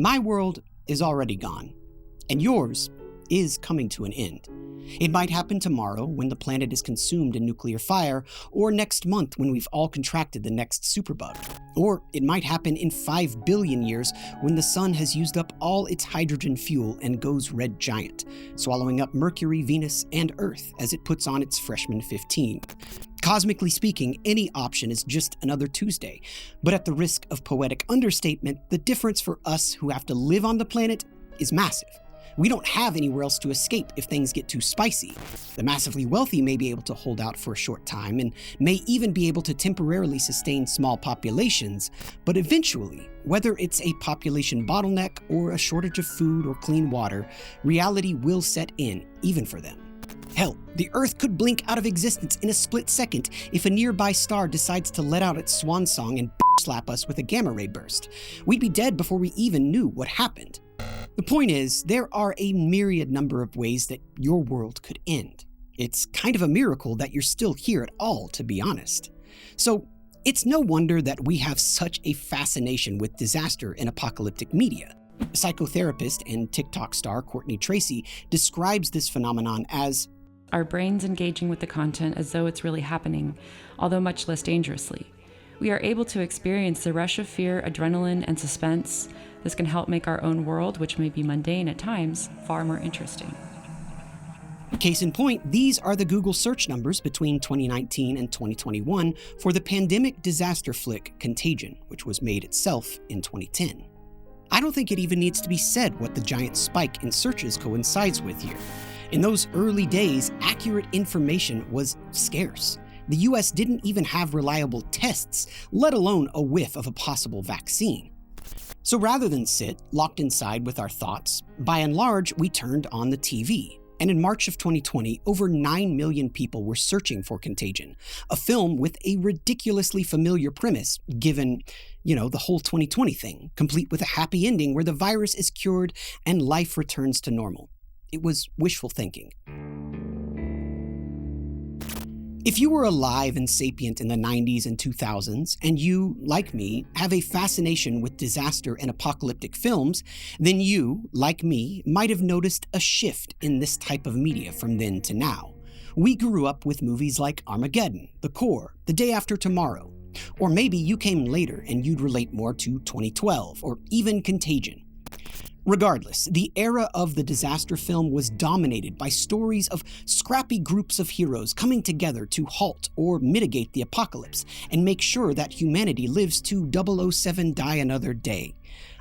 My world is already gone, and yours is coming to an end. It might happen tomorrow when the planet is consumed in nuclear fire, or next month when we've all contracted the next superbug. Or it might happen in 5 billion years when the sun has used up all its hydrogen fuel and goes red giant, swallowing up Mercury, Venus, and Earth as it puts on its freshman 15. Cosmically speaking, any option is just another Tuesday, but at the risk of poetic understatement, the difference for us who have to live on the planet is massive. We don't have anywhere else to escape if things get too spicy. The massively wealthy may be able to hold out for a short time and may even be able to temporarily sustain small populations, but eventually, whether it's a population bottleneck or a shortage of food or clean water, reality will set in, even for them. Hell, the Earth could blink out of existence in a split second if a nearby star decides to let out its swan song and slap us with a gamma ray burst. We'd be dead before we even knew what happened. The point is, there are a myriad number of ways that your world could end. It's kind of a miracle that you're still here at all, to be honest. So it's no wonder that we have such a fascination with disaster in apocalyptic media. Psychotherapist and TikTok star Courtney Tracy describes this phenomenon as our brains engaging with the content as though it's really happening, although much less dangerously. We are able to experience the rush of fear, adrenaline, and suspense. This can help make our own world, which may be mundane at times, far more interesting. Case in point, these are the Google search numbers between 2019 and 2021 for the pandemic disaster flick Contagion, which was made itself in 2010. I don't think it even needs to be said what the giant spike in searches coincides with here. In those early days, accurate information was scarce. The US didn't even have reliable tests, let alone a whiff of a possible vaccine. So rather than sit locked inside with our thoughts, by and large, we turned on the TV. And in March of 2020, over 9 million people were searching for Contagion, a film with a ridiculously familiar premise, given, the whole 2020 thing, complete with a happy ending where the virus is cured and life returns to normal. It was wishful thinking. If you were alive and sapient in the 90s and 2000s, and you, like me, have a fascination with disaster and apocalyptic films, then you, like me, might have noticed a shift in this type of media from then to now. We grew up with movies like Armageddon, The Core, The Day After Tomorrow. Or maybe you came later and you'd relate more to 2012, or even Contagion. Regardless, the era of the disaster film was dominated by stories of scrappy groups of heroes coming together to halt or mitigate the apocalypse and make sure that humanity lives to 007 Die Another Day.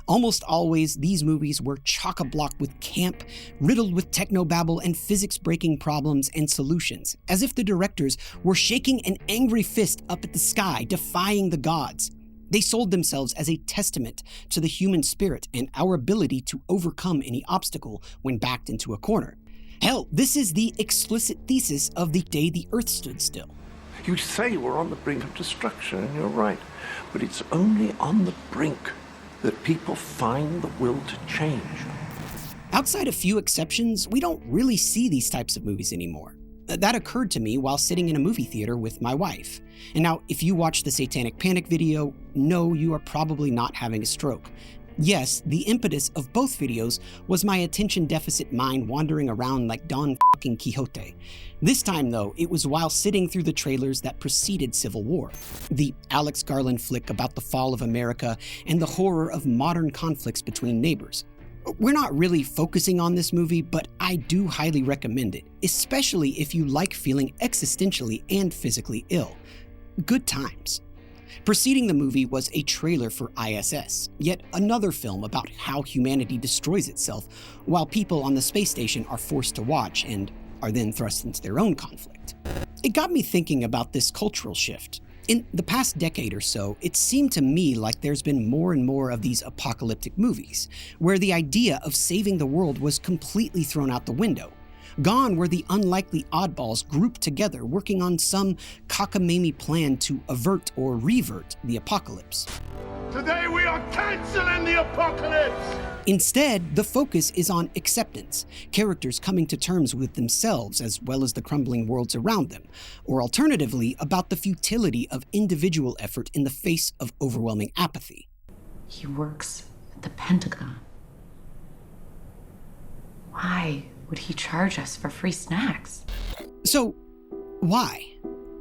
Almost always, these movies were chock-a-block with camp, riddled with technobabble and physics-breaking problems and solutions, as if the directors were shaking an angry fist up at the sky, defying the gods. They sold themselves as a testament to the human spirit and our ability to overcome any obstacle when backed into a corner. Hell, this is the explicit thesis of The Day the Earth Stood Still. You say we're on the brink of destruction, and you're right. But it's only on the brink that people find the will to change. Outside a few exceptions, we don't really see these types of movies anymore. That occurred to me while sitting in a movie theater with my wife. And now, if you watch the Satanic Panic video, no, you are probably not having a stroke. Yes, the impetus of both videos was my attention deficit mind wandering around like Don fucking Quixote. This time, though, it was while sitting through the trailers that preceded Civil War. The Alex Garland flick about the fall of America and the horror of modern conflicts between neighbors. We're not really focusing on this movie, but I do highly recommend it, especially if you like feeling existentially and physically ill. Good times. Preceding the movie was a trailer for ISS, yet another film about how humanity destroys itself while people on the space station are forced to watch and are then thrust into their own conflict. It got me thinking about this cultural shift. In the past decade or so, it seemed to me like there's been more and more of these apocalyptic movies, where the idea of saving the world was completely thrown out the window. Gone were the unlikely oddballs grouped together working on some cockamamie plan to avert or revert the apocalypse. Today we are canceling the apocalypse! Instead, the focus is on acceptance, characters coming to terms with themselves as well as the crumbling worlds around them, or alternatively, about the futility of individual effort in the face of overwhelming apathy. He works at the Pentagon. Why would he charge us for free snacks? So, why?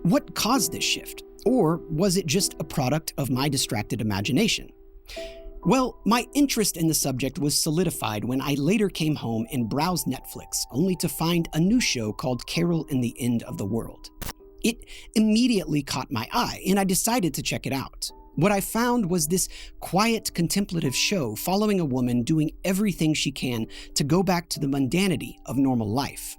What caused this shift? Or was it just a product of my distracted imagination? Well, my interest in the subject was solidified when I later came home and browsed Netflix, only to find a new show called Carol and the End of the World. It immediately caught my eye, and I decided to check it out. What I found was this quiet, contemplative show following a woman doing everything she can to go back to the mundanity of normal life.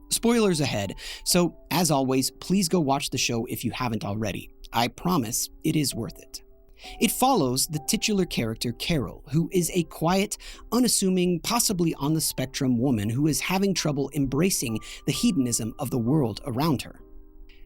Spoilers ahead, so as always, please go watch the show if you haven't already. I promise it is worth it. It follows the titular character Carol, who is a quiet, unassuming, possibly on the spectrum woman who is having trouble embracing the hedonism of the world around her.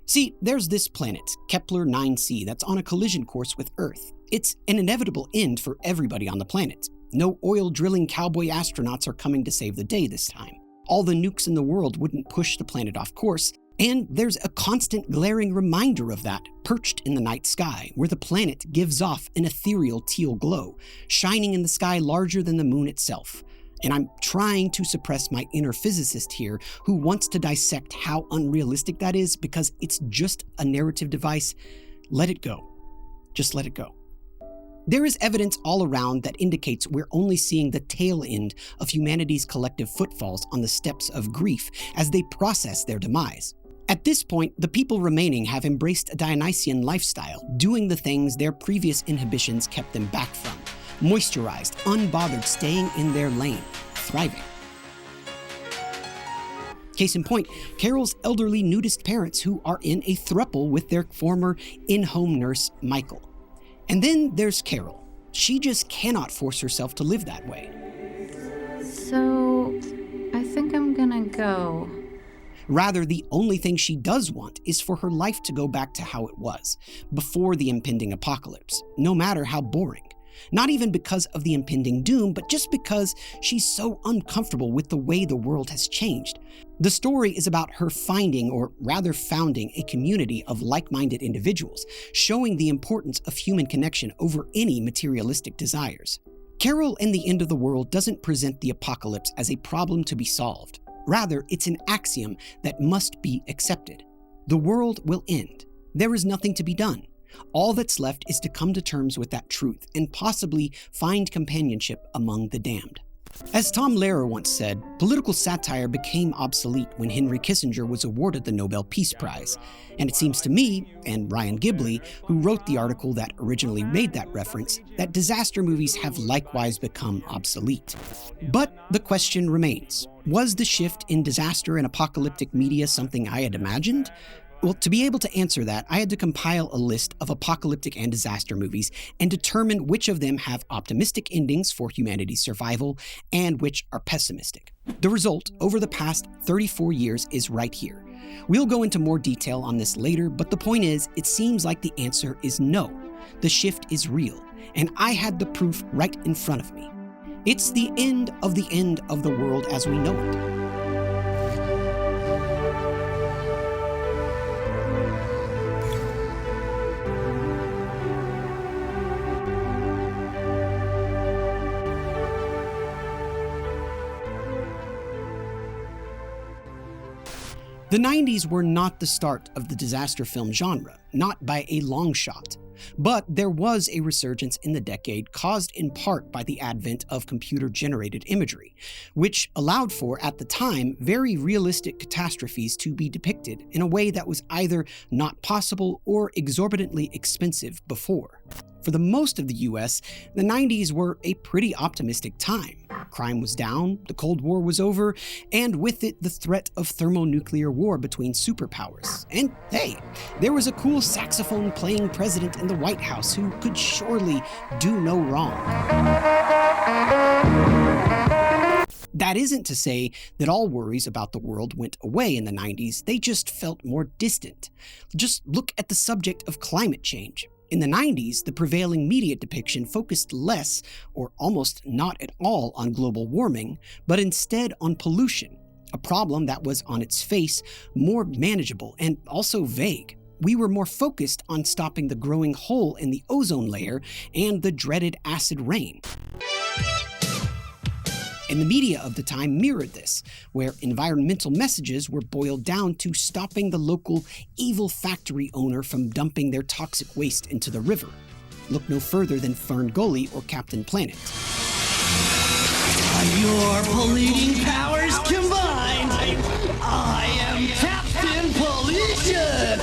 See, there's this planet, Kepler 9c, that's on a collision course with Earth. It's an inevitable end for everybody on the planet. No oil-drilling cowboy astronauts are coming to save the day this time. All the nukes in the world wouldn't push the planet off course, and there's a constant glaring reminder of that perched in the night sky, where the planet gives off an ethereal teal glow, shining in the sky larger than the moon itself. And I'm trying to suppress my inner physicist here, who wants to dissect how unrealistic that is because it's just a narrative device. Let it go. Just let it go. There is evidence all around that indicates we're only seeing the tail end of humanity's collective footfalls on the steps of grief as they process their demise. At this point, the people remaining have embraced a Dionysian lifestyle, doing the things their previous inhibitions kept them back from. Moisturized, unbothered, staying in their lane, thriving. Case in point, Carol's elderly nudist parents who are in a throuple with their former in-home nurse, Michael. And then there's Carol. She just cannot force herself to live that way. So, I think I'm gonna go. Rather, the only thing she does want is for her life to go back to how it was, before the impending apocalypse, no matter how boring. Not even because of the impending doom, but just because she's so uncomfortable with the way the world has changed. The story is about her finding, or rather founding, a community of like-minded individuals, showing the importance of human connection over any materialistic desires. Carol and the End of the World doesn't present the apocalypse as a problem to be solved. Rather, it's an axiom that must be accepted. The world will end. There is nothing to be done. All that's left is to come to terms with that truth and possibly find companionship among the damned. As Tom Lehrer once said, political satire became obsolete when Henry Kissinger was awarded the Nobel Peace Prize. And it seems to me, and Ryan Gibley, who wrote the article that originally made that reference, that disaster movies have likewise become obsolete. But the question remains, was the shift in disaster and apocalyptic media something I had imagined? Well, to be able to answer that, I had to compile a list of apocalyptic and disaster movies and determine which of them have optimistic endings for humanity's survival and which are pessimistic. The result over the past 34 years is right here. We'll go into more detail on this later, but the point is, it seems like the answer is no. The shift is real, and I had the proof right in front of me. It's the end of the world as we know it. The 90s were not the start of the disaster film genre, not by a long shot. But there was a resurgence in the decade caused in part by the advent of computer-generated imagery, which allowed for, at the time, very realistic catastrophes to be depicted in a way that was either not possible or exorbitantly expensive before. For the most of the US, the 90s were a pretty optimistic time. Crime was down, the Cold War was over, and with it the threat of thermonuclear war between superpowers. And hey, there was a cool saxophone-playing president in the White House who could surely do no wrong. That isn't to say that all worries about the world went away in the 90s, they just felt more distant. Just look at the subject of climate change. In the 90s, the prevailing media depiction focused less, or almost not at all, on global warming, but instead on pollution, a problem that was on its face more manageable and also vague. We were more focused on stopping the growing hole in the ozone layer and the dreaded acid rain. And the media of the time mirrored this, where environmental messages were boiled down to stopping the local evil factory owner from dumping their toxic waste into the river. Look no further than Fern Gully or Captain Planet. Your polluting powers combined, I am Captain Pollution!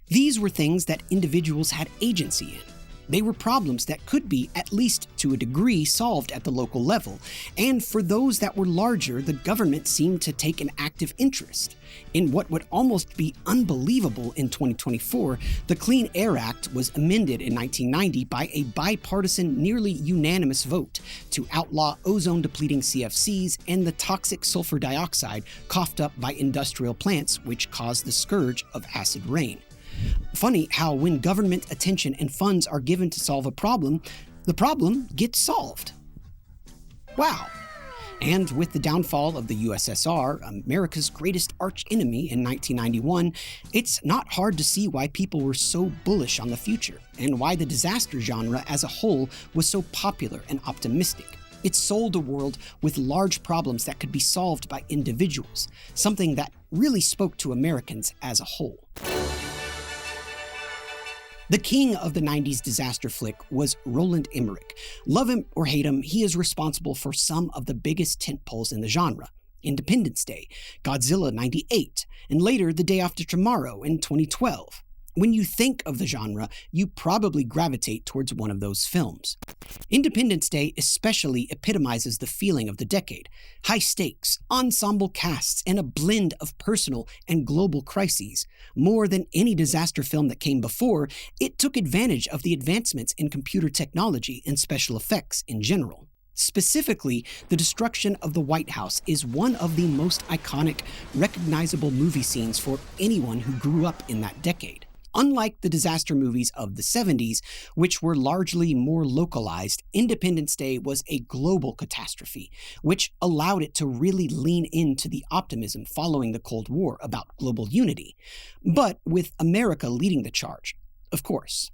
These were things that individuals had agency in. They were problems that could be, at least to a degree, solved at the local level, and for those that were larger, the government seemed to take an active interest. In what would almost be unbelievable in 2024, the Clean Air Act was amended in 1990 by a bipartisan, nearly unanimous vote to outlaw ozone-depleting CFCs and the toxic sulfur dioxide coughed up by industrial plants, which caused the scourge of acid rain. Funny how when government attention and funds are given to solve a problem, the problem gets solved. Wow. And with the downfall of the USSR, America's greatest archenemy in 1991, it's not hard to see why people were so bullish on the future, and why the disaster genre as a whole was so popular and optimistic. It sold a world with large problems that could be solved by individuals, something that really spoke to Americans as a whole. The king of the 90s disaster flick was Roland Emmerich. Love him or hate him, he is responsible for some of the biggest tentpoles in the genre. Independence Day, Godzilla '98, and later The Day After Tomorrow in 2012. When you think of the genre, you probably gravitate towards one of those films. Independence Day especially epitomizes the feeling of the decade. High stakes, ensemble casts, and a blend of personal and global crises. More than any disaster film that came before, it took advantage of the advancements in computer technology and special effects in general. Specifically, the destruction of the White House is one of the most iconic, recognizable movie scenes for anyone who grew up in that decade. Unlike the disaster movies of the 70s, which were largely more localized, Independence Day was a global catastrophe, which allowed it to really lean into the optimism following the Cold War about global unity, but with America leading the charge, of course.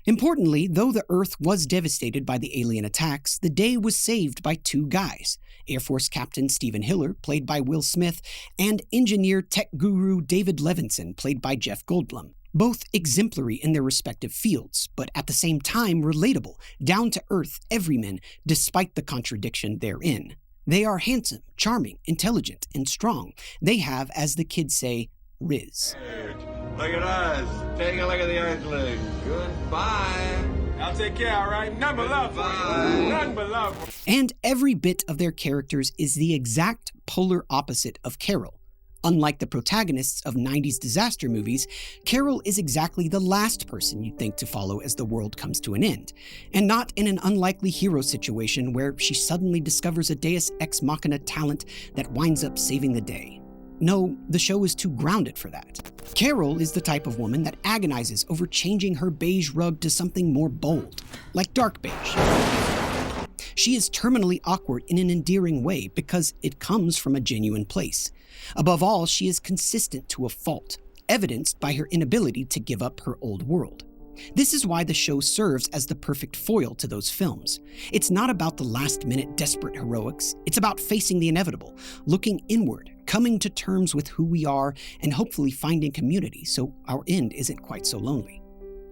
Importantly, though the Earth was devastated by the alien attacks, the day was saved by two guys, Air Force Captain Stephen Hiller, played by Will Smith, and engineer tech guru David Levinson, played by Jeff Goldblum. Both exemplary in their respective fields, but at the same time relatable, down-to-earth everymen, despite the contradiction therein. They are handsome, charming, intelligent, and strong. They have, as the kids say, riz. Look at us. Take a look at the Earthling. Goodbye. I'll take care, all right? None but love for you. None but love. And every bit of their characters is the exact polar opposite of Carol. Unlike the protagonists of 90s disaster movies, Carol is exactly the last person you'd think to follow as the world comes to an end, and not in an unlikely hero situation where she suddenly discovers a deus ex machina talent that winds up saving the day. No, the show is too grounded for that. Carol is the type of woman that agonizes over changing her beige rug to something more bold, like dark beige. She is terminally awkward in an endearing way because it comes from a genuine place. Above all, she is consistent to a fault, evidenced by her inability to give up her old world. This is why the show serves as the perfect foil to those films. It's not about the last-minute desperate heroics, it's about facing the inevitable, looking inward, coming to terms with who we are, and hopefully finding community so our end isn't quite so lonely.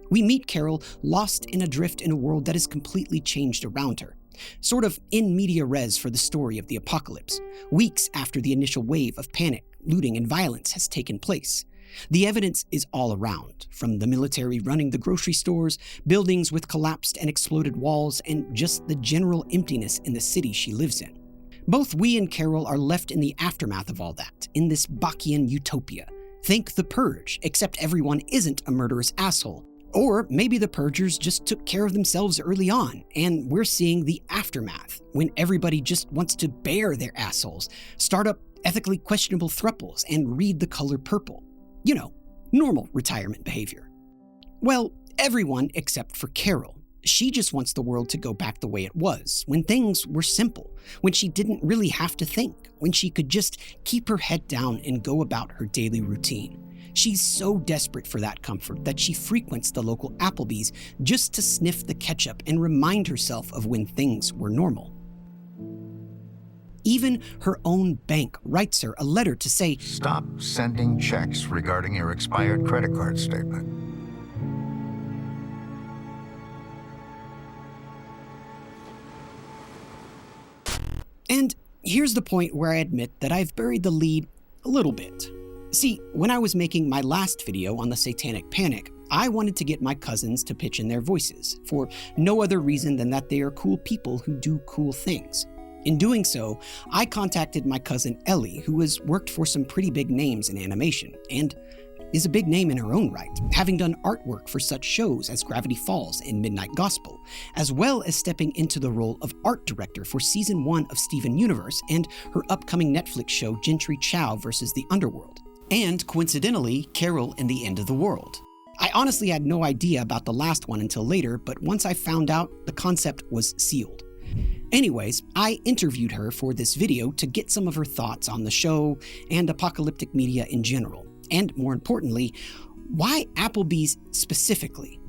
We meet Carol lost and adrift in a world that is completely changed around her. Sort of in media res for the story of the apocalypse, weeks after the initial wave of panic, looting, and violence has taken place. The evidence is all around, from the military running the grocery stores, buildings with collapsed and exploded walls, and just the general emptiness in the city she lives in. Both we and Carol are left in the aftermath of all that, in this Bachian utopia. Think The Purge, except everyone isn't a murderous asshole. Or maybe the purgers just took care of themselves early on, and we're seeing the aftermath, when everybody just wants to bare their assholes, start up ethically questionable thruples, and read the color purple. You know, normal retirement behavior. Well, everyone except for Carol. She just wants the world to go back the way it was, when things were simple, when she didn't really have to think, when she could just keep her head down and go about her daily routine. She's so desperate for that comfort that she frequents the local Applebee's just to sniff the ketchup and remind herself of when things were normal. Even her own bank writes her a letter to say, "Stop sending checks regarding your expired credit card statement." And here's the point where I admit that I've buried the lead a little bit. See, when I was making my last video on the Satanic Panic, I wanted to get my cousins to pitch in their voices, for no other reason than that they are cool people who do cool things. In doing so, I contacted my cousin Ellie, who has worked for some pretty big names in animation, and is a big name in her own right, having done artwork for such shows as Gravity Falls and Midnight Gospel, as well as stepping into the role of art director for season 1 of Steven Universe and her upcoming Netflix show Gentry Chow vs. the Underworld, and coincidentally, Carol and the End of the World. I honestly had no idea about the last one until later, but once I found out, the concept was sealed. Anyways, I interviewed her for this video to get some of her thoughts on the show and apocalyptic media in general. And more importantly, why Applebee's specifically?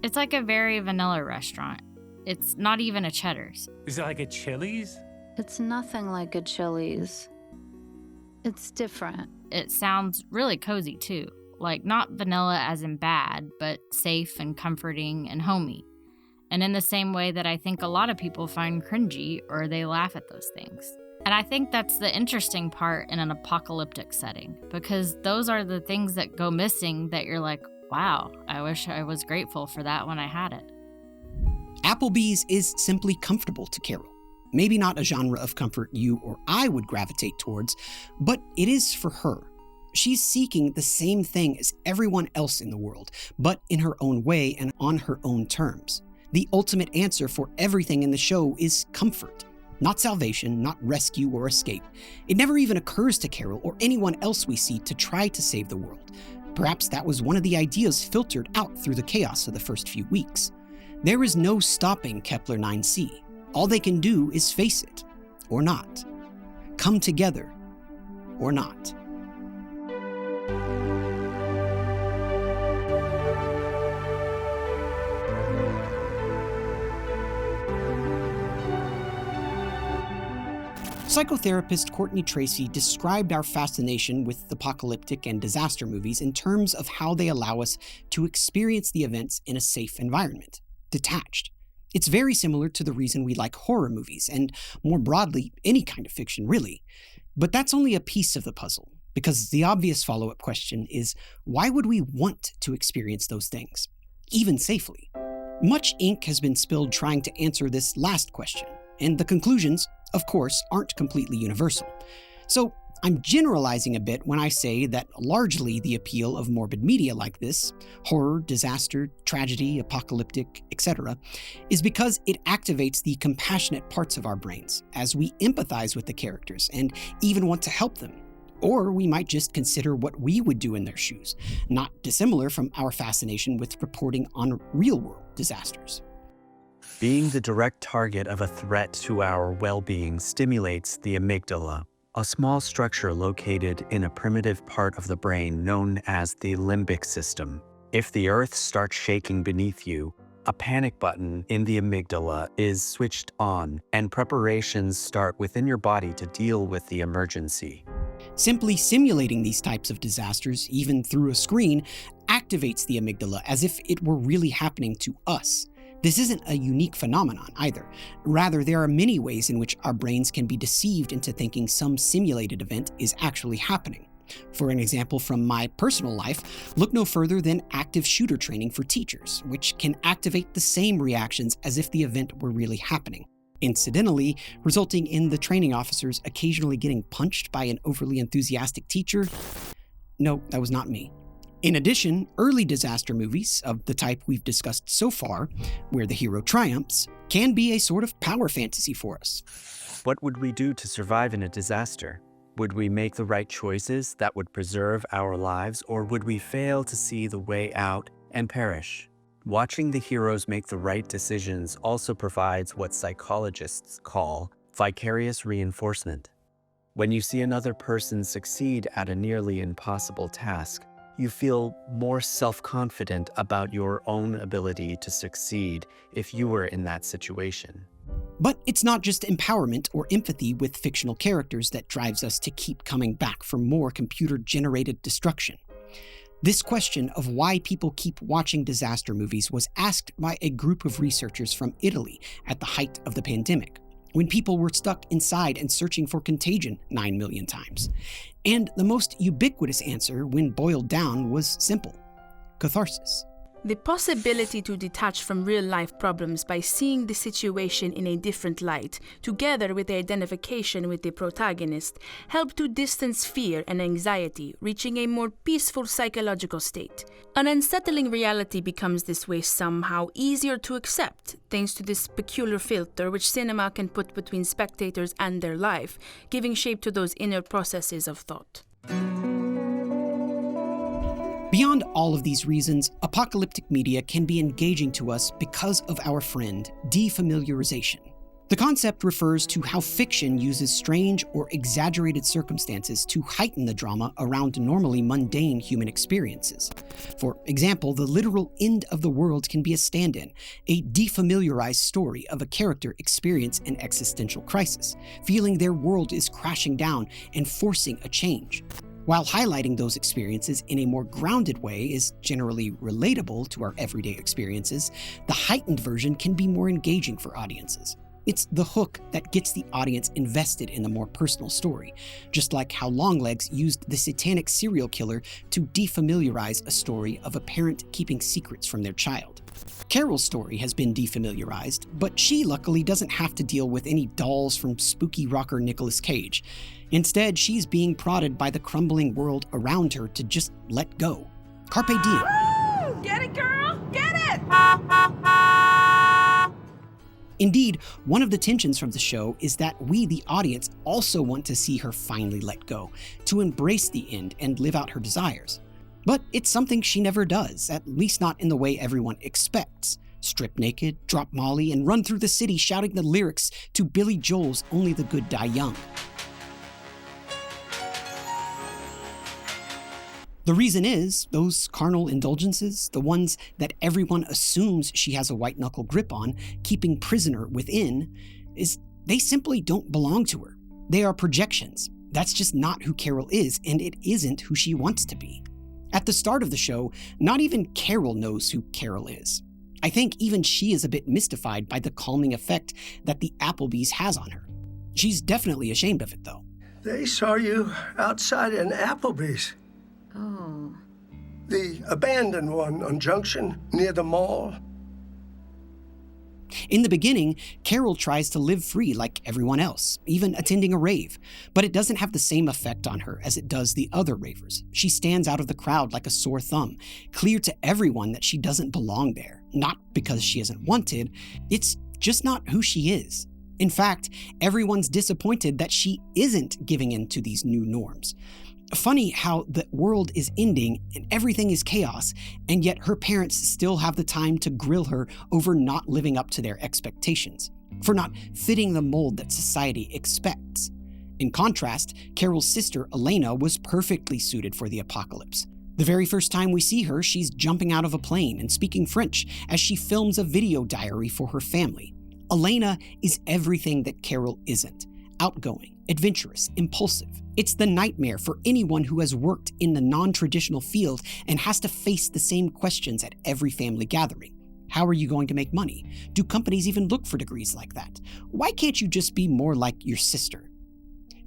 It's like a very vanilla restaurant. It's not even a Cheddar's. Is it like a Chili's? It's nothing like a Chili's. It's different. It sounds really cozy too. Like not vanilla as in bad, but safe and comforting and homey. And in the same way that I think a lot of people find cringy or they laugh at those things. And I think that's the interesting part in an apocalyptic setting, because those are the things that go missing that you're like, wow, I wish I was grateful for that when I had it. Applebee's is simply comfortable to Carol. Maybe not a genre of comfort you or I would gravitate towards, but it is for her. She's seeking the same thing as everyone else in the world, but in her own way and on her own terms. The ultimate answer for everything in the show is comfort. Not salvation, not rescue or escape. It never even occurs to Carol or anyone else we see to try to save the world. Perhaps that was one of the ideas filtered out through the chaos of the first few weeks. There is no stopping Kepler 9c. All they can do is face it, or not. Come together, or not. Psychotherapist Courtney Tracy described our fascination with apocalyptic and disaster movies in terms of how they allow us to experience the events in a safe environment, detached. It's very similar to the reason we like horror movies, and more broadly, any kind of fiction, really. But that's only a piece of the puzzle, because the obvious follow-up question is, why would we want to experience those things, even safely? Much ink has been spilled trying to answer this last question, and the conclusions, of course, aren't completely universal. So I'm generalizing a bit when I say that largely the appeal of morbid media like this, horror, disaster, tragedy, apocalyptic, etc., is because it activates the compassionate parts of our brains as we empathize with the characters and even want to help them. Or we might just consider what we would do in their shoes, not dissimilar from our fascination with reporting on real-world disasters. Being the direct target of a threat to our well-being stimulates the amygdala, a small structure located in a primitive part of the brain known as the limbic system. If the earth starts shaking beneath you, a panic button in the amygdala is switched on, and preparations start within your body to deal with the emergency. Simply simulating these types of disasters, even through a screen, activates the amygdala as if it were really happening to us. This isn't a unique phenomenon either. Rather, there are many ways in which our brains can be deceived into thinking some simulated event is actually happening. For an example from my personal life, look no further than active shooter training for teachers, which can activate the same reactions as if the event were really happening, incidentally resulting in the training officers occasionally getting punched by an overly enthusiastic teacher. No, that was not me. In addition, early disaster movies, of the type we've discussed so far, where the hero triumphs, can be a sort of power fantasy for us. What would we do to survive in a disaster? Would we make the right choices that would preserve our lives, or would we fail to see the way out and perish? Watching the heroes make the right decisions also provides what psychologists call vicarious reinforcement. When you see another person succeed at a nearly impossible task, you feel more self-confident about your own ability to succeed if you were in that situation. But it's not just empowerment or empathy with fictional characters that drives us to keep coming back for more computer-generated destruction. This question of why people keep watching disaster movies was asked by a group of researchers from Italy at the height of the pandemic, when people were stuck inside and searching for contagion 9 million times. And the most ubiquitous answer, when boiled down, was simple: catharsis. The possibility to detach from real-life problems by seeing the situation in a different light, together with the identification with the protagonist, help to distance fear and anxiety, reaching a more peaceful psychological state. An unsettling reality becomes this way somehow easier to accept, thanks to this peculiar filter which cinema can put between spectators and their life, giving shape to those inner processes of thought. Beyond all of these reasons, apocalyptic media can be engaging to us because of our friend, defamiliarization. The concept refers to how fiction uses strange or exaggerated circumstances to heighten the drama around normally mundane human experiences. For example, the literal end of the world can be a stand-in, a defamiliarized story of a character experiencing an existential crisis, feeling their world is crashing down and forcing a change. While highlighting those experiences in a more grounded way is generally relatable to our everyday experiences, the heightened version can be more engaging for audiences. It's the hook that gets the audience invested in the more personal story, just like how Longlegs used the satanic serial killer to defamiliarize a story of a parent keeping secrets from their child. Carol's story has been defamiliarized, but she luckily doesn't have to deal with any dolls from spooky rocker Nicolas Cage. Instead, she's being prodded by the crumbling world around her to just let go. Carpe diem. Woo! Get it, girl? Get it! Indeed, one of the tensions from the show is that we, the audience, also want to see her finally let go, to embrace the end and live out her desires. But it's something she never does, at least not in the way everyone expects. Strip naked, drop Molly, and run through the city shouting the lyrics to Billy Joel's Only the Good Die Young. The reason is, those carnal indulgences, the ones that everyone assumes she has a white-knuckle grip on, keeping prisoner within, is they simply don't belong to her. They are projections. That's just not who Carol is, and it isn't who she wants to be. At the start of the show, not even Carol knows who Carol is. I think even she is a bit mystified by the calming effect that the Applebee's has on her. She's definitely ashamed of it, though. They saw you outside an Applebee's. Oh. The abandoned one on Junction, near the mall. In the beginning, Carol tries to live free like everyone else, even attending a rave, but it doesn't have the same effect on her as it does the other ravers. She stands out of the crowd like a sore thumb, clear to everyone that she doesn't belong there, not because she isn't wanted, it's just not who she is. In fact, everyone's disappointed that she isn't giving in to these new norms. Funny how the world is ending and everything is chaos, and yet her parents still have the time to grill her over not living up to their expectations, for not fitting the mold that society expects. In contrast, Carol's sister, Elena, was perfectly suited for the apocalypse. The very first time we see her, she's jumping out of a plane and speaking French as she films a video diary for her family. Elena is everything that Carol isn't: outgoing, adventurous, impulsive. It's the nightmare for anyone who has worked in the non-traditional field and has to face the same questions at every family gathering. How are you going to make money? Do companies even look for degrees like that? Why can't you just be more like your sister?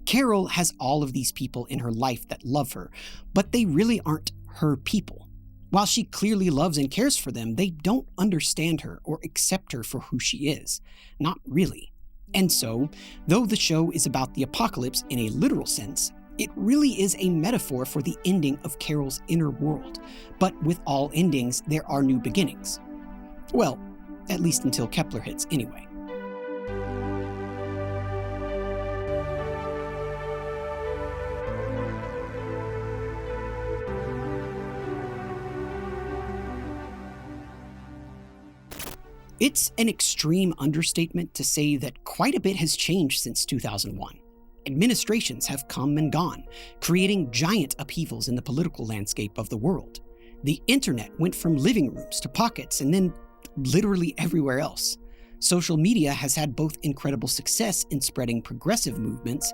Carol has all of these people in her life that love her, but they really aren't her people. While she clearly loves and cares for them, they don't understand her or accept her for who she is. Not really. And so, though the show is about the apocalypse in a literal sense, it really is a metaphor for the ending of Carol's inner world. But with all endings, there are new beginnings. Well, at least until Kepler hits anyway. It's an extreme understatement to say that quite a bit has changed since 2001. Administrations have come and gone, creating giant upheavals in the political landscape of the world. The internet went from living rooms to pockets and then literally everywhere else. social media has had both incredible success in spreading progressive movements,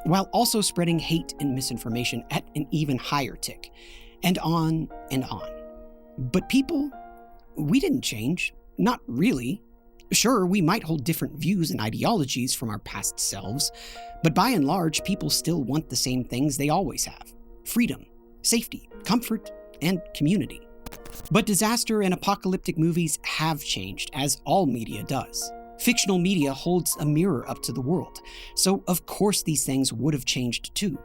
while also spreading hate and misinformation at an even higher tick, and on and on. But people, we didn't change. Not really. Sure, we might hold different views and ideologies from our past selves, but by and large, people still want the same things they always have: freedom, safety, comfort, and community. But disaster and apocalyptic movies have changed, as all media does. Fictional media holds a mirror up to the world, so of course these things would have changed too.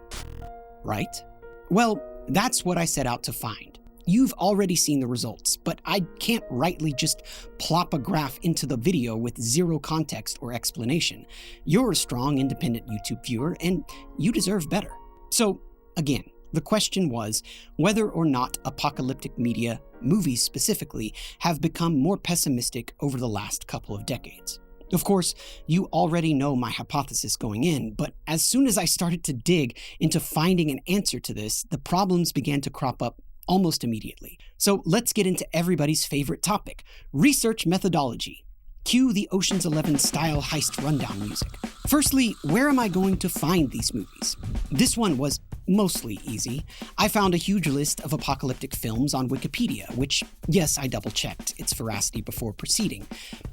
Right? Well, that's what I set out to find. You've already seen the results, but I can't rightly just plop a graph into the video with zero context or explanation. You're a strong, independent YouTube viewer, and you deserve better. So, again, the question was whether or not apocalyptic media, movies specifically, have become more pessimistic over the last couple of decades. Of course, you already know my hypothesis going in, but as soon as I started to dig into finding an answer to this, the problems began to crop up almost immediately. So let's get into everybody's favorite topic: research methodology. Cue the Ocean's 11 style heist rundown music. Firstly, where am I going to find these movies? This one was mostly easy. I found a huge list of apocalyptic films on Wikipedia, which, yes, I double-checked its veracity before proceeding.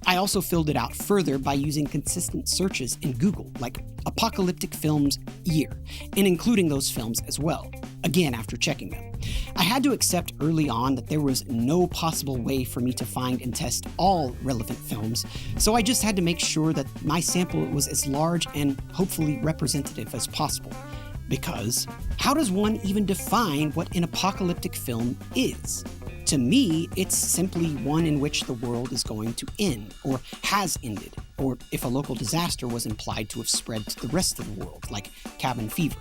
I also filled it out further by using consistent searches in Google, like apocalyptic films year, and including those films as well, again after checking them. I had to accept early on that there was no possible way for me to find and test all relevant films, so I just had to make sure that my sample was as large and hopefully representative as possible. Because how does one even define what an apocalyptic film is? To me, it's simply one in which the world is going to end, or has ended, or if a local disaster was implied to have spread to the rest of the world, like cabin fever.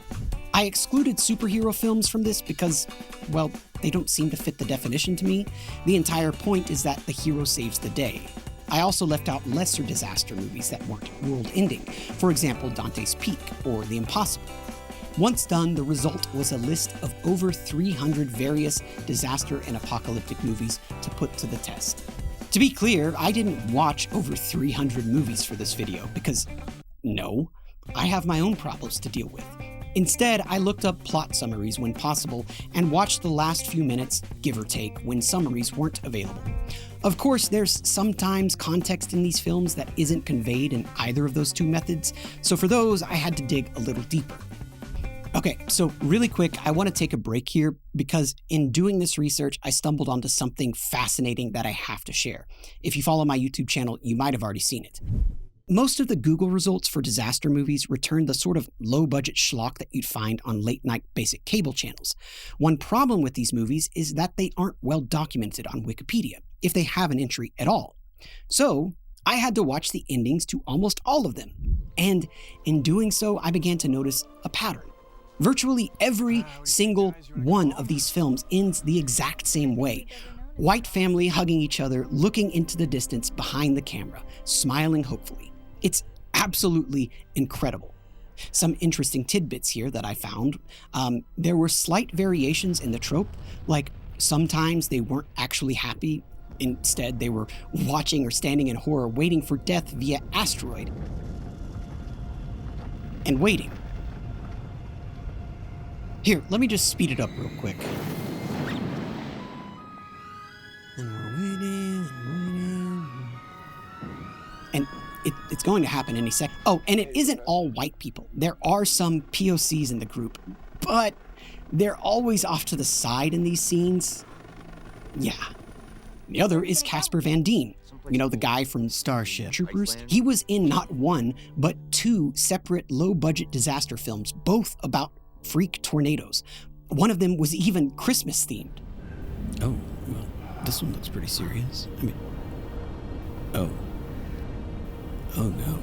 I excluded superhero films from this because, well, they don't seem to fit the definition to me. The entire point is that the hero saves the day. I also left out lesser disaster movies that weren't world-ending, for example, Dante's Peak or The Impossible. Once done, the result was a list of over 300 various disaster and apocalyptic movies to put to the test. To be clear, I didn't watch over 300 movies for this video because, no, I have my own problems to deal with. Instead, I looked up plot summaries when possible and watched the last few minutes, give or take, when summaries weren't available. Of course, there's sometimes context in these films that isn't conveyed in either of those two methods, so for those, I had to dig a little deeper. Okay, so really quick, I want to take a break here because in doing this research, I stumbled onto something fascinating that I have to share. If you follow my YouTube channel, you might have already seen it. Most of the Google results for disaster movies return the sort of low-budget schlock that you'd find on late-night basic cable channels. One problem with these movies is that they aren't well documented on Wikipedia, if they have an entry at all. So, I had to watch the endings to almost all of them. And in doing so, I began to notice a pattern. Virtually every single one of these films ends the exact same way. White family hugging each other, looking into the distance behind the camera, smiling hopefully. It's absolutely incredible. Some interesting tidbits here that I found. There were slight variations in the trope, like sometimes they weren't actually happy. Instead, they were watching or standing in horror, waiting for death via asteroid. And waiting. Here, let me just speed it up real quick. And we're waiting and waiting. And it's going to happen any second. Oh, and it isn't all white people. There are some POCs in the group, but they're always off to the side in these scenes. Yeah. The other is Casper Van Dien. You know, the guy from Starship Troopers? He was in not one, but two separate low-budget disaster films, both about freak tornadoes. One of them was even Christmas themed. Oh, well, this one looks pretty serious. I mean, oh no.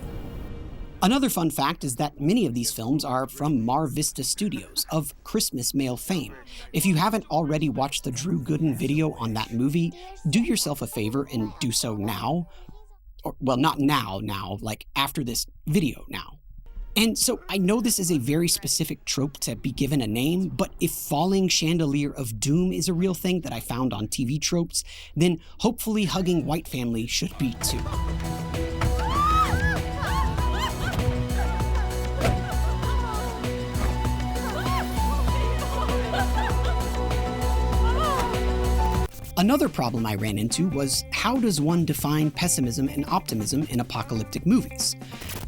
Another fun fact is that many of these films are from Mar Vista Studios, of Christmas Mail fame. If you haven't already watched the Drew Gooden video on that movie, do yourself a favor and do so now. Or, well, not now, like after this video now. And so I know this is a very specific trope to be given a name, but if falling chandelier of doom is a real thing that I found on TV tropes, then hopefully hugging white family should be too. Another problem I ran into was, how does one define pessimism and optimism in apocalyptic movies?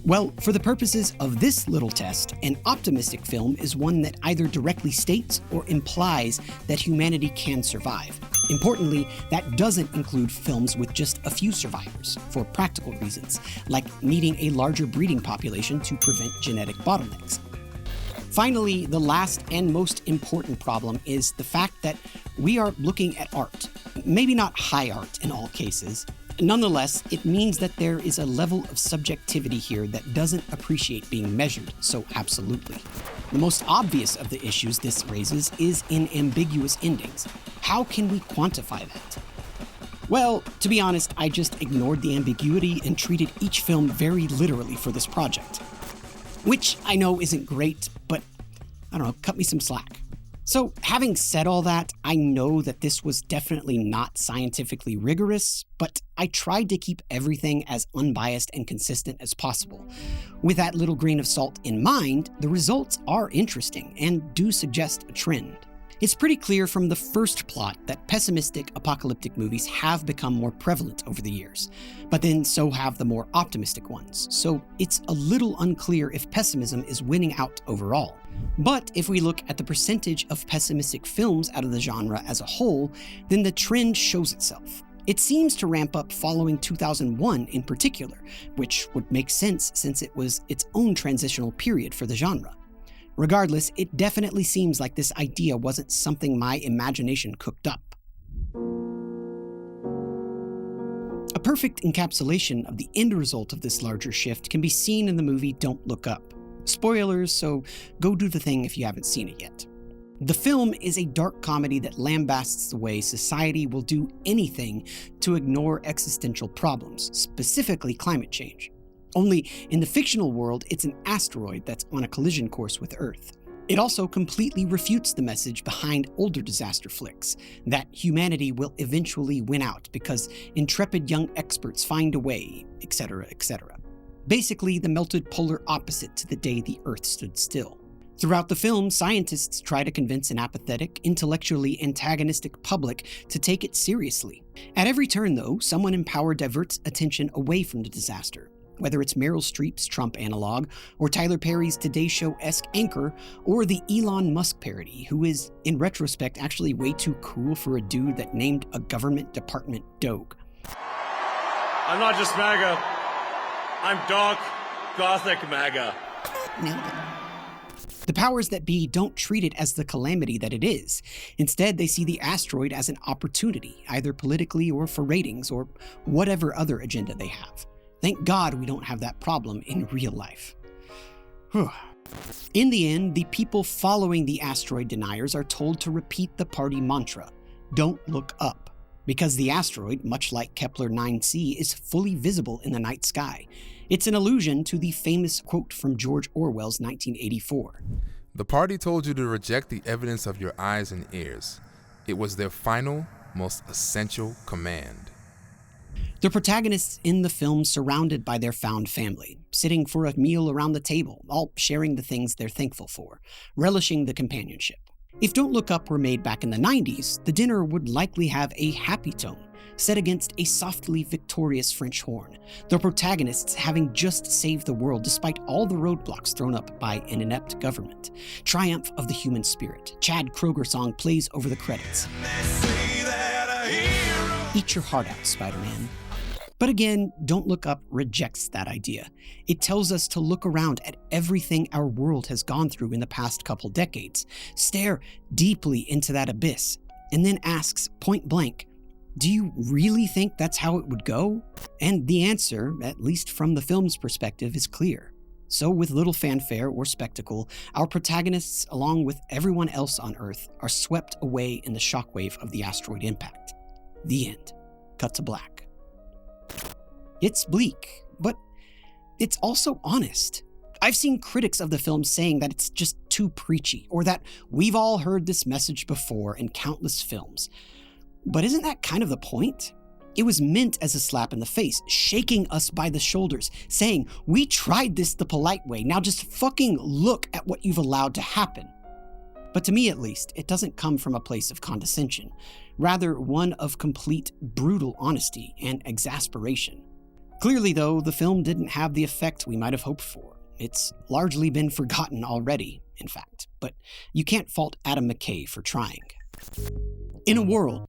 Well, for the purposes of this little test, an optimistic film is one that either directly states or implies that humanity can survive. Importantly, that doesn't include films with just a few survivors, for practical reasons, like needing a larger breeding population to prevent genetic bottlenecks. Finally, the last and most important problem is the fact that we are looking at art. Maybe not high art in all cases. Nonetheless, it means that there is a level of subjectivity here that doesn't appreciate being measured so absolutely. The most obvious of the issues this raises is in ambiguous endings. How can we quantify that? Well, to be honest, I just ignored the ambiguity and treated each film very literally for this project. Which I know isn't great, but I don't know, cut me some slack. So, having said all that, I know that this was definitely not scientifically rigorous, but I tried to keep everything as unbiased and consistent as possible. With that little grain of salt in mind, the results are interesting and do suggest a trend. It's pretty clear from the first plot that pessimistic apocalyptic movies have become more prevalent over the years, but then so have the more optimistic ones, so it's a little unclear if pessimism is winning out overall. But if we look at the percentage of pessimistic films out of the genre as a whole, then the trend shows itself. It seems to ramp up following 2001 in particular, which would make sense since it was its own transitional period for the genre. Regardless, it definitely seems like this idea wasn't something my imagination cooked up. A perfect encapsulation of the end result of this larger shift can be seen in the movie Don't Look Up. Spoilers, so go do the thing if you haven't seen it yet. The film is a dark comedy that lambasts the way society will do anything to ignore existential problems, specifically climate change. Only in the fictional world, it's an asteroid that's on a collision course with Earth. It also completely refutes the message behind older disaster flicks, that humanity will eventually win out because intrepid young experts find a way, etc., etc. Basically, the melted polar opposite to the day the Earth stood still. Throughout the film, scientists try to convince an apathetic, intellectually antagonistic public to take it seriously. At every turn, though, someone empowered diverts attention away from the disaster. Whether it's Meryl Streep's Trump analog, or Tyler Perry's Today Show-esque anchor, or the Elon Musk parody, who is, in retrospect, actually way too cool for a dude that named a government department Doge. I'm not just MAGA. I'm dark, gothic MAGA. The powers that be don't treat it as the calamity that it is. Instead, they see the asteroid as an opportunity, either politically or for ratings or whatever other agenda they have. Thank God we don't have that problem in real life. In the end, the people following the asteroid deniers are told to repeat the party mantra, "Don't look up," because the asteroid, much like Kepler 9c, is fully visible in the night sky. It's an allusion to the famous quote from George Orwell's 1984. The party told you to reject the evidence of your eyes and ears. It was their final, most essential command. The protagonists in the film surrounded by their found family, sitting for a meal around the table, all sharing the things they're thankful for, relishing the companionship. If Don't Look Up were made back in the 90s, the dinner would likely have a happy tone, set against a softly victorious French horn, the protagonists having just saved the world despite all the roadblocks thrown up by an inept government. Triumph of the human spirit. Chad Kroeger song plays over the credits. Eat your heart out, Spider-Man. But again, Don't Look Up rejects that idea. It tells us to look around at everything our world has gone through in the past couple decades, stare deeply into that abyss, and then asks point blank, do you really think that's how it would go? And the answer, at least from the film's perspective, is clear. So with little fanfare or spectacle, our protagonists, along with everyone else on Earth, are swept away in the shockwave of the asteroid impact. The end. Cut to black. It's bleak, but it's also honest. I've seen critics of the film saying that it's just too preachy, or that we've all heard this message before in countless films. But isn't that kind of the point? It was meant as a slap in the face, shaking us by the shoulders, saying, we tried this the polite way, now just fucking look at what you've allowed to happen. But to me at least, it doesn't come from a place of condescension, rather one of complete brutal honesty and exasperation. Clearly though, the film didn't have the effect we might have hoped for. It's largely been forgotten already, in fact, but you can't fault Adam McKay for trying. In a world,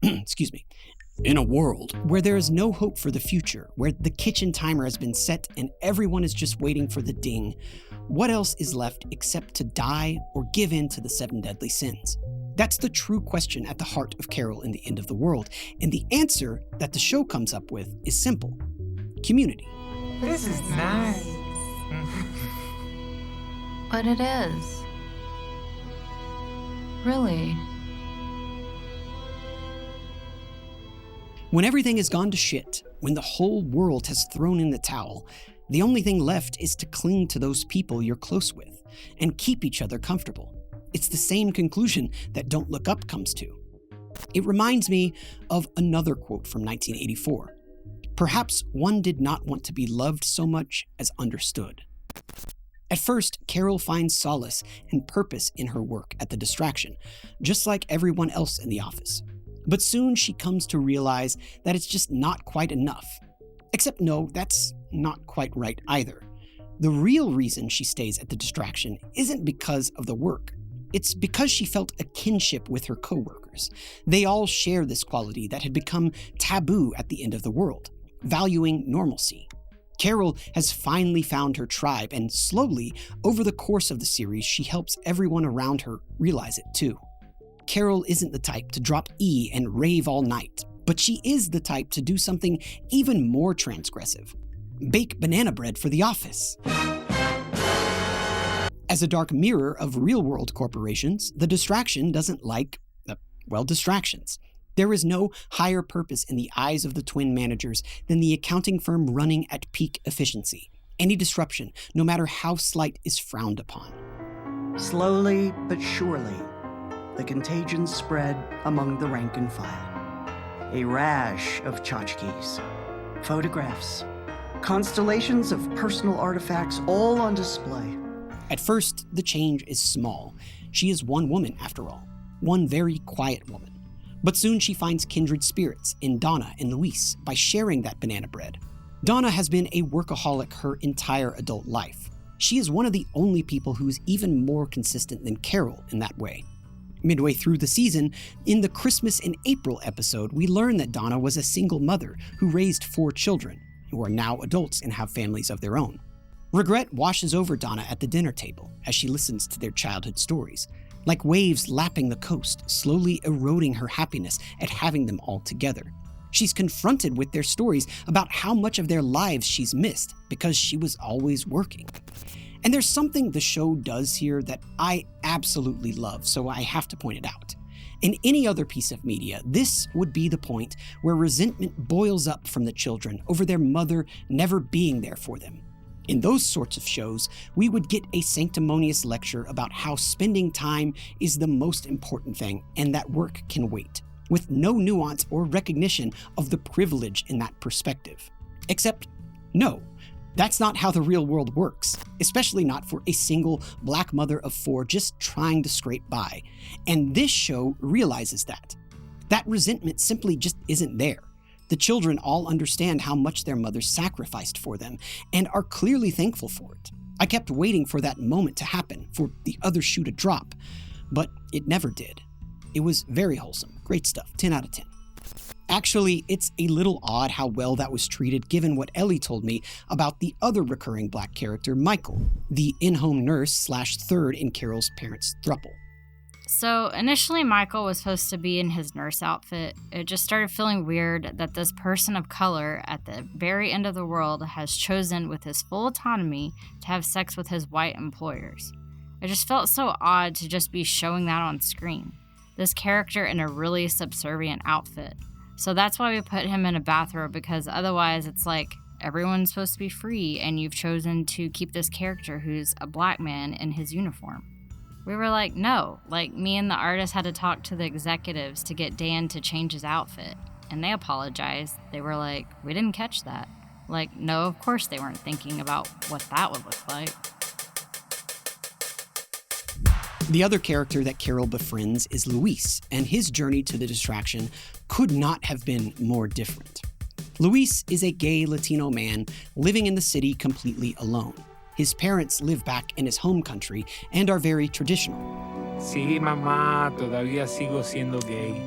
in a world where there is no hope for the future, where the kitchen timer has been set and everyone is just waiting for the ding, what else is left except to die or give in to the 7 deadly sins? That's the true question at the heart of Carol in the End of the World, and the answer that the show comes up with is simple: community. This is nice. But it is. Really. When everything has gone to shit, when the whole world has thrown in the towel, the only thing left is to cling to those people you're close with and keep each other comfortable. It's the same conclusion that Don't Look Up comes to. It reminds me of another quote from 1984. Perhaps one did not want to be loved so much as understood. At first, Carol finds solace and purpose in her work at the Distraction, just like everyone else in the office. But soon she comes to realize that it's just not quite enough. Except no, that's not quite right either. The real reason she stays at the Distraction isn't because of the work. It's because she felt a kinship with her coworkers. They all share this quality that had become taboo at the End of the World, valuing normalcy. Carol has finally found her tribe, and slowly, over the course of the series, she helps everyone around her realize it too. Carol isn't the type to drop E and rave all night, but she is the type to do something even more transgressive: bake banana bread for the office. As a dark mirror of real-world corporations, the Distraction doesn't like, distractions. There is no higher purpose in the eyes of the twin managers than the accounting firm running at peak efficiency. Any disruption, no matter how slight, is frowned upon. Slowly but surely, the contagion spread among the rank and file. A rash of tchotchkes, photographs, constellations of personal artifacts, all on display. At first, the change is small. She is one woman, after all. One very quiet woman. But soon she finds kindred spirits in Donna and Luis by sharing that banana bread. Donna has been a workaholic her entire adult life. She is one of the only people who's even more consistent than Carol in that way. Midway through the season, in the Christmas in April episode, we learn that Donna was a single mother who raised 4 children, who are now adults and have families of their own. Regret washes over Donna at the dinner table as she listens to their childhood stories, like waves lapping the coast, slowly eroding her happiness at having them all together. She's confronted with their stories about how much of their lives she's missed because she was always working. And there's something the show does here that I absolutely love, so I have to point it out. In any other piece of media, this would be the point where resentment boils up from the children over their mother never being there for them. In those sorts of shows, we would get a sanctimonious lecture about how spending time is the most important thing and that work can wait, with no nuance or recognition of the privilege in that perspective. Except, no, that's not how the real world works, especially not for a single black mother of 4 just trying to scrape by. And this show realizes that. That resentment simply just isn't there. The children all understand how much their mother sacrificed for them and are clearly thankful for it. I kept waiting for that moment to happen, for the other shoe to drop, but it never did. It was very wholesome. Great stuff. 10 out of 10. Actually, it's a little odd how well that was treated given what Ellie told me about the other recurring black character, Michael, the in-home nurse / third in Carol's parents' throuple. So initially Michael was supposed to be in his nurse outfit. It just started feeling weird that this person of color at the very end of the world has chosen with his full autonomy to have sex with his white employers. It just felt so odd to just be showing that on screen. This character in a really subservient outfit. So that's why we put him in a bathrobe, because otherwise it's like everyone's supposed to be free and you've chosen to keep this character who's a black man in his uniform. We were like, no. Like, me and the artist had to talk to the executives to get Dan to change his outfit. And they apologized. They were like, we didn't catch that. Like, no, of course they weren't thinking about what that would look like. The other character that Carol befriends is Luis, and his journey to the distraction could not have been more different. Luis is a gay Latino man living in the city completely alone. His parents live back in his home country and are very traditional. Sí, mamá, todavía sigo siendo gay.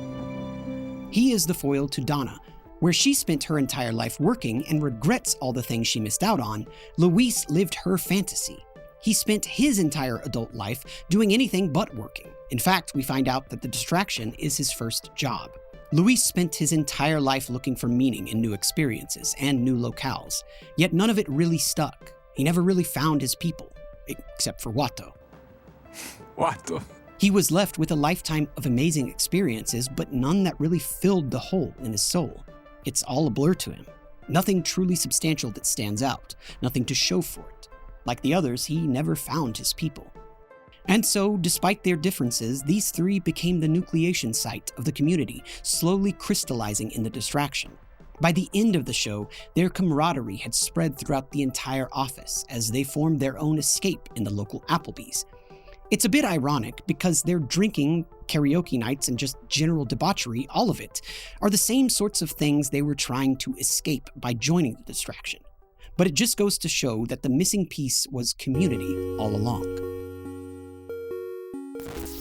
He is the foil to Donna. Where she spent her entire life working and regrets all the things she missed out on, Luis lived her fantasy. He spent his entire adult life doing anything but working. In fact, we find out that the distraction is his first job. Luis spent his entire life looking for meaning in new experiences and new locales, yet none of it really stuck. He never really found his people, except for Watto. Watto. He was left with a lifetime of amazing experiences, but none that really filled the hole in his soul. It's all a blur to him. Nothing truly substantial that stands out, nothing to show for it. Like the others, he never found his people. And so, despite their differences, these three became the nucleation site of the community, slowly crystallizing in the distraction. By the end of the show, their camaraderie had spread throughout the entire office as they formed their own escape in the local Applebee's. It's a bit ironic because their drinking, karaoke nights, and just general debauchery, all of it, are the same sorts of things they were trying to escape by joining the distraction. But it just goes to show that the missing piece was community all along.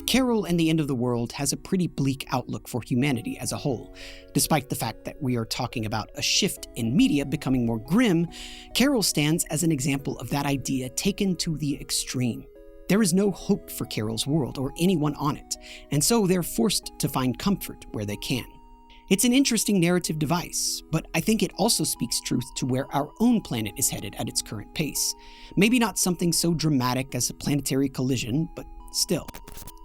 Carol and the End of the World has a pretty bleak outlook for humanity as a whole. Despite the fact that we are talking about a shift in media becoming more grim, Carol stands as an example of that idea taken to the extreme. There is no hope for Carol's world or anyone on it, and so they're forced to find comfort where they can. It's an interesting narrative device, but I think it also speaks truth to where our own planet is headed at its current pace. Maybe not something so dramatic as a planetary collision, but still.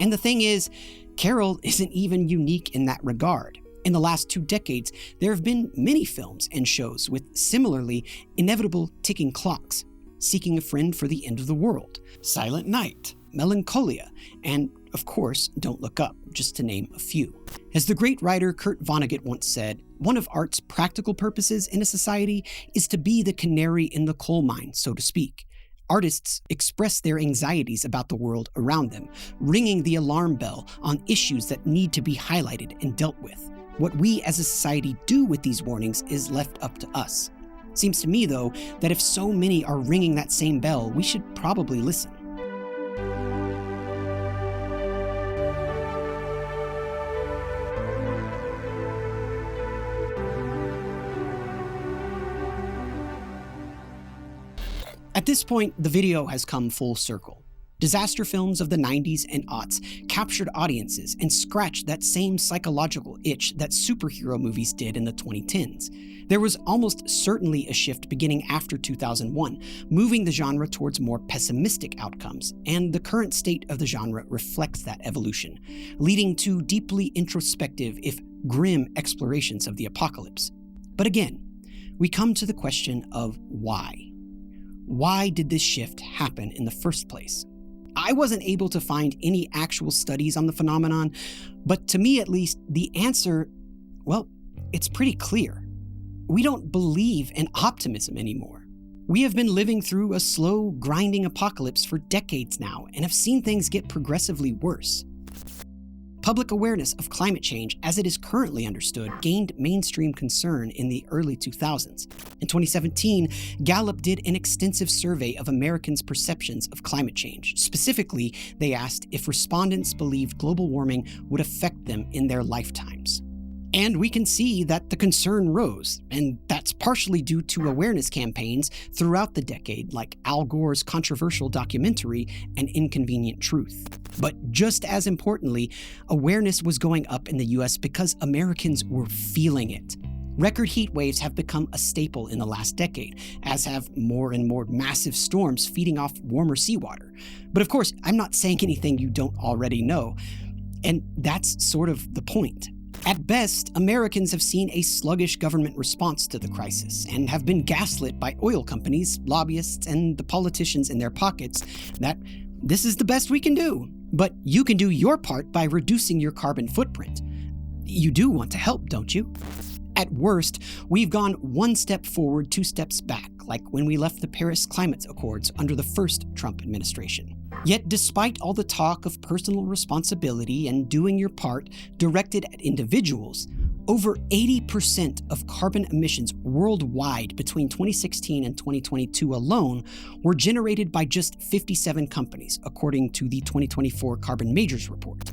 And the thing is, Carol isn't even unique in that regard. In the last 2 decades, there have been many films and shows with similarly inevitable ticking clocks. Seeking a Friend for the End of the World, Silent Night, Melancholia, and, of course, Don't Look Up, just to name a few. As the great writer Kurt Vonnegut once said, one of art's practical purposes in a society is to be the canary in the coal mine, so to speak. Artists express their anxieties about the world around them, ringing the alarm bell on issues that need to be highlighted and dealt with. What we as a society do with these warnings is left up to us. Seems to me, though, that if so many are ringing that same bell, we should probably listen. At this point, the video has come full circle. Disaster films of the 90s and aughts captured audiences and scratched that same psychological itch that superhero movies did in the 2010s. There was almost certainly a shift beginning after 2001, moving the genre towards more pessimistic outcomes, and the current state of the genre reflects that evolution, leading to deeply introspective, if grim, explorations of the apocalypse. But again, we come to the question of why. Why did this shift happen in the first place? I wasn't able to find any actual studies on the phenomenon, but to me at least, the answer, well, it's pretty clear. We don't believe in optimism anymore. We have been living through a slow, grinding apocalypse for decades now and have seen things get progressively worse. Public awareness of climate change, as it is currently understood, gained mainstream concern in the early 2000s. In 2017, Gallup did an extensive survey of Americans' perceptions of climate change. Specifically, they asked if respondents believed global warming would affect them in their lifetimes. And we can see that the concern rose, and that's partially due to awareness campaigns throughout the decade, like Al Gore's controversial documentary, An Inconvenient Truth. But just as importantly, awareness was going up in the US because Americans were feeling it. Record heat waves have become a staple in the last decade, as have more and more massive storms feeding off warmer seawater. But of course, I'm not saying anything you don't already know, and that's sort of the point. At best, Americans have seen a sluggish government response to the crisis and have been gaslit by oil companies, lobbyists, and the politicians in their pockets that this is the best we can do. But you can do your part by reducing your carbon footprint. You do want to help, don't you? At worst, we've gone 1 step forward, 2 steps back, like when we left the Paris Climate Accords under the first Trump administration. Yet despite all the talk of personal responsibility and doing your part directed at individuals, over 80% of carbon emissions worldwide between 2016 and 2022 alone were generated by just 57 companies, according to the 2024 Carbon Majors report.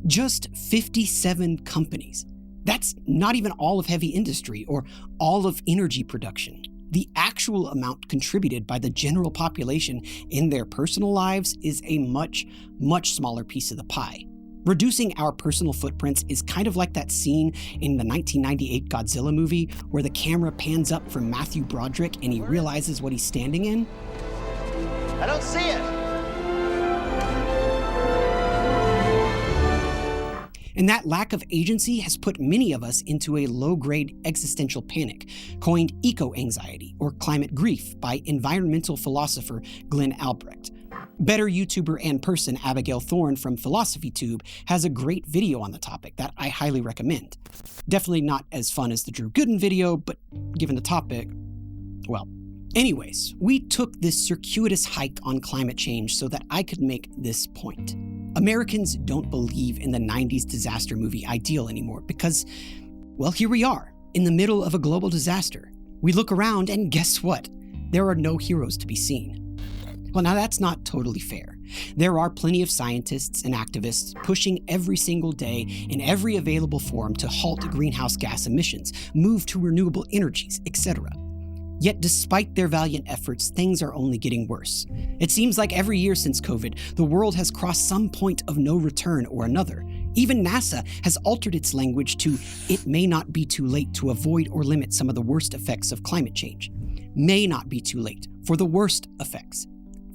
Just 57 companies. That's not even all of heavy industry or all of energy production. The actual amount contributed by the general population in their personal lives is a much, much smaller piece of the pie. Reducing our personal footprints is kind of like that scene in the 1998 Godzilla movie where the camera pans up from Matthew Broderick and he realizes what he's standing in. I don't see it. And that lack of agency has put many of us into a low-grade existential panic, coined eco-anxiety or climate grief by environmental philosopher Glenn Albrecht. Better YouTuber and person Abigail Thorne from PhilosophyTube has a great video on the topic that I highly recommend. Definitely not as fun as the Drew Gooden video, but given the topic, well. Anyways, we took this circuitous hike on climate change so that I could make this point. Americans don't believe in the 90s disaster movie ideal anymore because, well, here we are, in the middle of a global disaster. We look around and guess what? There are no heroes to be seen. Well, now that's not totally fair. There are plenty of scientists and activists pushing every single day in every available form to halt greenhouse gas emissions, move to renewable energies, etc. Yet despite their valiant efforts, things are only getting worse. It seems like every year since COVID, the world has crossed some point of no return or another. Even NASA has altered its language to "it may not be too late to avoid or limit some of the worst effects of climate change." May not be too late for the worst effects.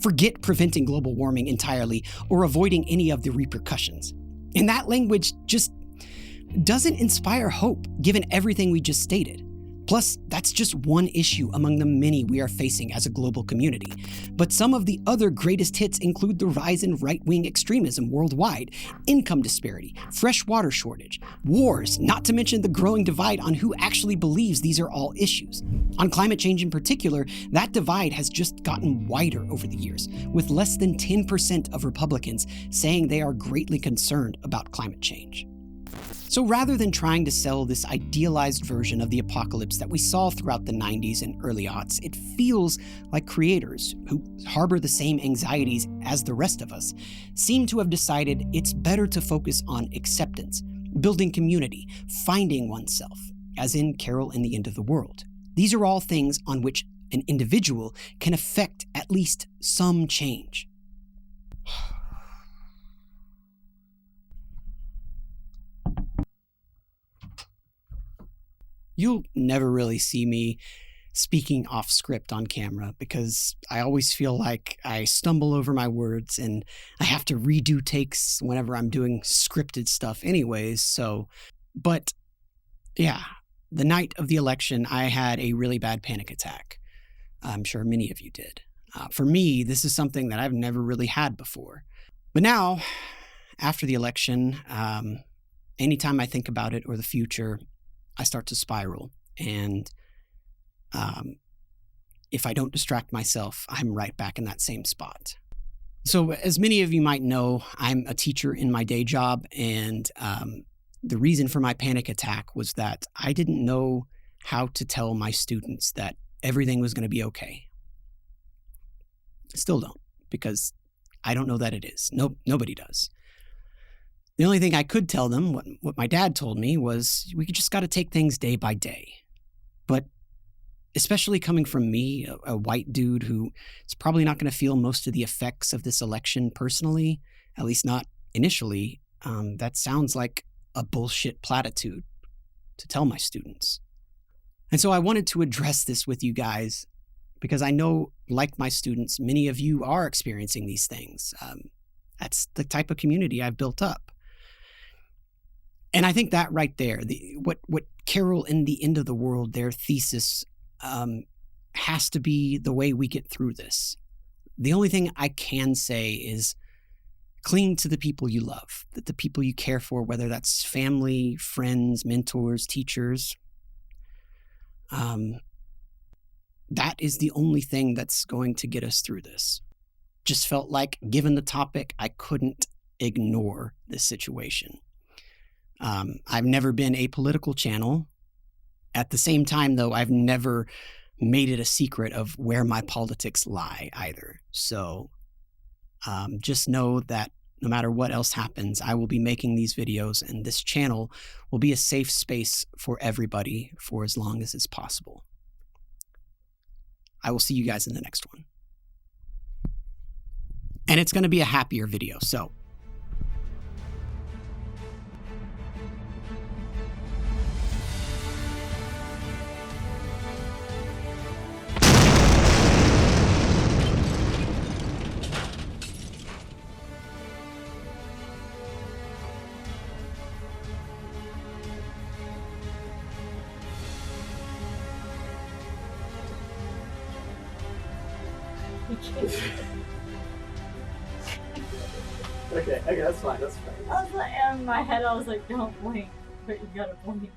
Forget preventing global warming entirely or avoiding any of the repercussions. And that language just doesn't inspire hope given everything we just stated. Plus, that's just one issue among the many we are facing as a global community. But some of the other greatest hits include the rise in right-wing extremism worldwide, income disparity, fresh water shortage, wars, not to mention the growing divide on who actually believes these are all issues. On climate change in particular, that divide has just gotten wider over the years, with less than 10% of Republicans saying they are greatly concerned about climate change. So rather than trying to sell this idealized version of the apocalypse that we saw throughout the 90s and early aughts, it feels like creators, who harbor the same anxieties as the rest of us, seem to have decided it's better to focus on acceptance, building community, finding oneself, as in Carol and the End of the World. These are all things on which an individual can affect at least some change. You'll never really see me speaking off script on camera because I always feel like I stumble over my words and I have to redo takes whenever I'm doing scripted stuff anyways. But yeah, the night of the election, I had a really bad panic attack. I'm sure many of you did. For me, this is something that I've never really had before. But now, after the election, anytime I think about it or the future, I start to spiral, and if I don't distract myself, I'm right back in that same spot. So as many of you might know, I'm a teacher in my day job, and the reason for my panic attack was that I didn't know how to tell my students that everything was going to be okay. I still don't, because I don't know that it is. Nobody does. The only thing I could tell them, what my dad told me, was we just got to take things day by day. But especially coming from me, a white dude who is probably not going to feel most of the effects of this election personally, at least not initially, that sounds like a bullshit platitude to tell my students. And so I wanted to address this with you guys because I know, like my students, many of you are experiencing these things. That's the type of community I've built up. And I think that right there, what Carol and the End of the World, their thesis, has to be the way we get through this. The only thing I can say is cling to the people you love, the people you care for, whether that's family, friends, mentors, teachers. That is the only thing that's going to get us through this. just felt like, given the topic, I couldn't ignore this situation. I've never been a political channel. At the same time, though, I've never made it a secret of where my politics lie either. So just know that no matter what else happens, I will be making these videos, and this channel will be a safe space for everybody for as long as it's possible. I will see you guys in the next one. And it's going to be a happier video, so. Okay, that's fine, that's fine. I was like, in my head, I was like, don't blink, but you gotta blink.